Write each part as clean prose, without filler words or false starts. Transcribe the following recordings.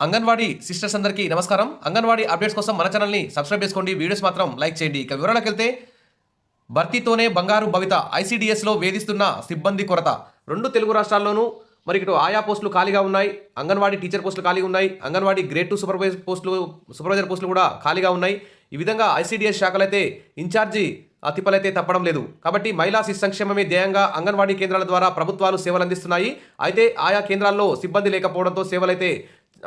Anganwadi sisters అందరికీ నమస్కారం. Anganwadi updates కోసం మన ఛానల్ని సబ్స్క్రైబ్ చేసుకోండి. వీడియోస్ మాత్రం లైక్ చేయండి. ఇక వివరాలకు వెళ్తే భర్తీతోనే బంగారు భవిత ఐసీడీఎస్లో వేధిస్తున్న సిబ్బంది కొరత. 2 తెలుగు రాష్ట్రాల్లోనూ మరి ఇటు ఆయా పోస్టులు ఖాళీగా ఉన్నాయి. అంగన్వాడీ టీచర్ పోస్టులు ఖాళీగా ఉన్నాయి. అంగన్వాడీ గ్రేడ్ 2 సూపర్వైజర్ పోస్టులు కూడా ఖాళీగా ఉన్నాయి. ఈ విధంగా ఐసీడీఎస్ శాఖలైతే ఇన్ఛార్జి తిప్పలైతే తప్పడం లేదు. కాబట్టి మహిళా శిశు సంక్షేమమే ధ్యేయంగా అంగన్వాడీ కేంద్రాల ద్వారా ప్రభుత్వాలు సేవలు అందిస్తున్నాయి. అయితే ఆయా కేంద్రాల్లో సిబ్బంది లేకపోవడంతో సేవలైతే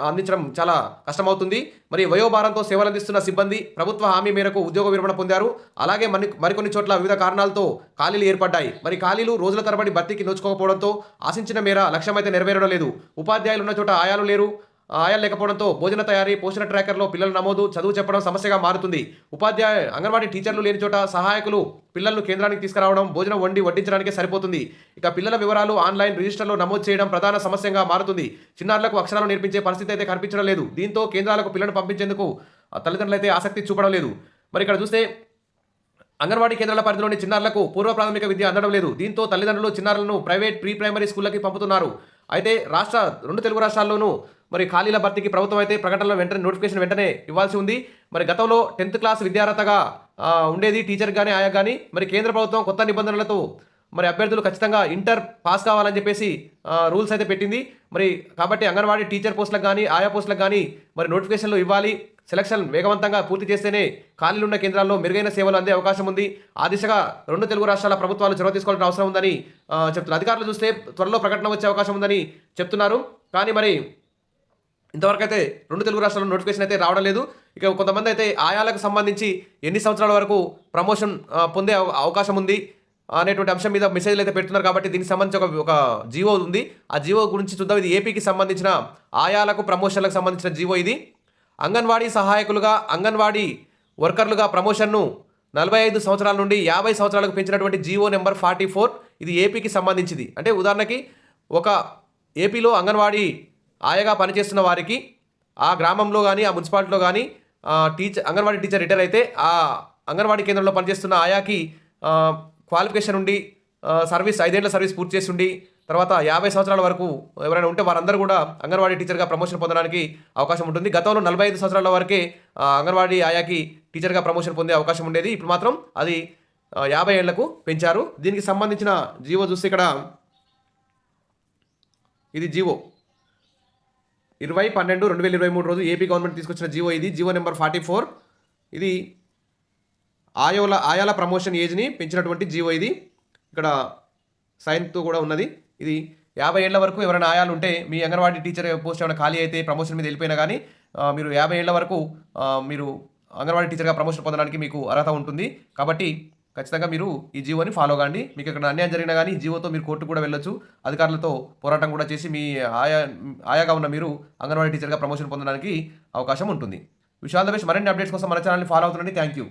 అందించడం చాలా కష్టమవుతుంది. మరి వయోభారంతో సేవలు అందిస్తున్న సిబ్బంది ప్రభుత్వ హామీ మేరకు ఉద్యోగ విరమణ పొందారు. అలాగే మరికొన్ని చోట్ల వివిధ కారణాలతో ఖాళీలు ఏర్పడ్డాయి. మరి ఖాళీలు రోజుల తరబడి భర్తీకి నోచుకోకపోవడంతో ఆశించిన మేర లక్ష్యమైతే నెరవేరడం లేదు. ఉపాధ్యాయులు ఉన్న చోట ఆయాలు లేరు. ఆయాలు లేకపోవడంతో భోజన తయారీ, పోషణ ట్రాకర్లో పిల్లల నమోదు, చదువు చెప్పడం సమస్యగా మారుతుంది. అంగన్వాడీ టీచర్లు లేని చోట సహాయకులు పిల్లలను కేంద్రానికి తీసుకురావడం, భోజనం వడ్డించడానికే సరిపోతుంది. ఇక పిల్లల వివరాలు ఆన్లైన్ రిజిస్టర్లో నమోదు చేయడం ప్రధాన సమస్యగా మారుతుంది. చిన్నారులకు అక్షరాలు నేర్పించే పరిస్థితి అయితే కనిపించడం లేదు. దీంతో కేంద్రాలకు పిల్లలను పంపించేందుకు తల్లిదండ్రులు అయితే ఆసక్తి చూపడం లేదు. మరి ఇక్కడ చూస్తే అంగన్వాడీ కేంద్రాల పరిధిలోని చిన్నారులకు పూర్వ ప్రాథమిక విద్య అందడం లేదు. దీంతో తల్లిదండ్రులు చిన్నారులను ప్రైవేట్ ప్రీ ప్రైమరీ స్కూళ్ళకి పంపుతున్నారు. అయితే 2 తెలుగు రాష్ట్రాల్లోనూ మరి ఖాళీల భర్తీకి ప్రభుత్వం అయితే ప్రకటనలో నోటిఫికేషన్ వెంటనే ఇవ్వాల్సి ఉంది. మరి గతంలో 10th క్లాస్ విద్యార్హతగా ఉండేది టీచర్ కానీ ఆయా కానీ. మరి కేంద్ర ప్రభుత్వం కొత్త నిబంధనలతో మరి అభ్యర్థులు ఖచ్చితంగా ఇంటర్ పాస్ కావాలని చెప్పేసి రూల్స్ అయితే పెట్టింది. మరి కాబట్టి అంగన్వాడీ టీచర్ పోస్టులకు కానీ ఆయా పోస్టులకు కానీ మరి నోటిఫికేషన్లు ఇవ్వాలి. సెలక్షన్ వేగవంతంగా పూర్తి చేస్తేనే ఖాళీలున్న కేంద్రాల్లో మెరుగైన సేవలు అందే అవకాశం ఉంది. ఆ దిశగా 2 తెలుగు రాష్ట్రాల ప్రభుత్వాలు చొరవ తీసుకోవాల్సిన అవసరం ఉందని చెప్తున్నారు. అధికారులు చూస్తే త్వరలో ప్రకటన వచ్చే అవకాశం ఉందని చెప్తున్నారు. కానీ మరి ఇంతవరకు అయితే 2 తెలుగు రాష్ట్రాల్లో నోటిఫికేషన్ అయితే రావడం లేదు. ఇక కొంతమంది అయితే ఆయాలకు సంబంధించి ఎన్ని సంవత్సరాల వరకు ప్రమోషన్ పొందే అవకాశం ఉంది అనేటువంటి అంశం మీద మెసేజ్లు అయితే పెడుతున్నారు. కాబట్టి దీనికి సంబంధించి ఒక జీవో ఉంది. ఆ జీవో గురించి చూద్దాం. ఇది ఏపీకి సంబంధించిన ఆయాలకు ప్రమోషన్లకు సంబంధించిన జీవో. ఇది అంగన్వాడీ సహాయకులుగా, అంగన్వాడీ వర్కర్లుగా ప్రమోషన్ను 45 సంవత్సరాల నుండి 50 సంవత్సరాలకు పెంచినటువంటి జీవో నెంబర్ 44. ఇది ఏపీకి సంబంధించింది. అంటే ఉదాహరణకి ఒక ఏపీలో అంగన్వాడీ ఆయాగా పనిచేస్తున్న వారికి ఆ గ్రామంలో కానీ ఆ మున్సిపాలిటీలో కానీ అంగన్వాడీ టీచర్ రిటైర్ అయితే ఆ అంగన్వాడీ కేంద్రంలో పనిచేస్తున్న ఆయాకి క్వాలిఫికేషన్ ఉండి సర్వీస్ 5 ఏళ్ల సర్వీస్ పూర్తి చేసి ఉండి తర్వాత 50 సంవత్సరాల వరకు ఎవరైనా ఉంటే వారందరూ కూడా అంగన్వాడీ టీచర్గా ప్రమోషన్ పొందడానికి అవకాశం ఉంటుంది. గతంలో 45 సంవత్సరాల వరకే అంగన్వాడీ ఆయాకి టీచర్గా ప్రమోషన్ పొందే అవకాశం ఉండేది. ఇప్పుడు మాత్రం అది 50 ఏళ్లకు పెంచారు. దీనికి సంబంధించిన జీవో చూస్తే ఇక్కడ ఇది జీవో 20/12/2023 రోజు ఏపీ గవర్నమెంట్ తీసుకొచ్చిన జీవో. ఇది జీవో నెంబర్ 44. ఇది ఆయాల ప్రమోషన్ ఏజ్ని పెంచినటువంటి జీవో. ఇది ఇక్కడ సైన్తో కూడా ఉన్నది. ఇది 50 ఏళ్ల వరకు ఎవరైనా ఆయాలు ఉంటే మీ అంగన్వాడీ టీచర్ పోస్ట్ ఏమైనా ఖాళీ అయితే ప్రమోషన్ మీద వెళ్ళిపోయినా కానీ మీరు 50 ఏళ్ల వరకు మీరు అంగన్వాడీ టీచర్గా ప్రమోషన్ పొందడానికి మీకు అర్హత ఉంటుంది. కాబట్టి ఖచ్చితంగా మీరు ఈ జీవోని ఫాలో కాండి. మీకు ఇక్కడ అన్యాయం జరిగినా కానీ ఈ జీవోతో మీరు కోర్టు కూడా వెళ్ళొచ్చు. అధికారులతో పోరాటం కూడా చేసి మీ ఆయాగా ఉన్న మీరు అంగన్వాడీ టీచర్గా ప్రమోషన్ పొందడానికి అవకాశం ఉంటుంది. Wish all the best. మరిన్ని అప్డేట్స్ కోసం మన ఛానల్ని ఫాలో అవుతుండండి. Thank you.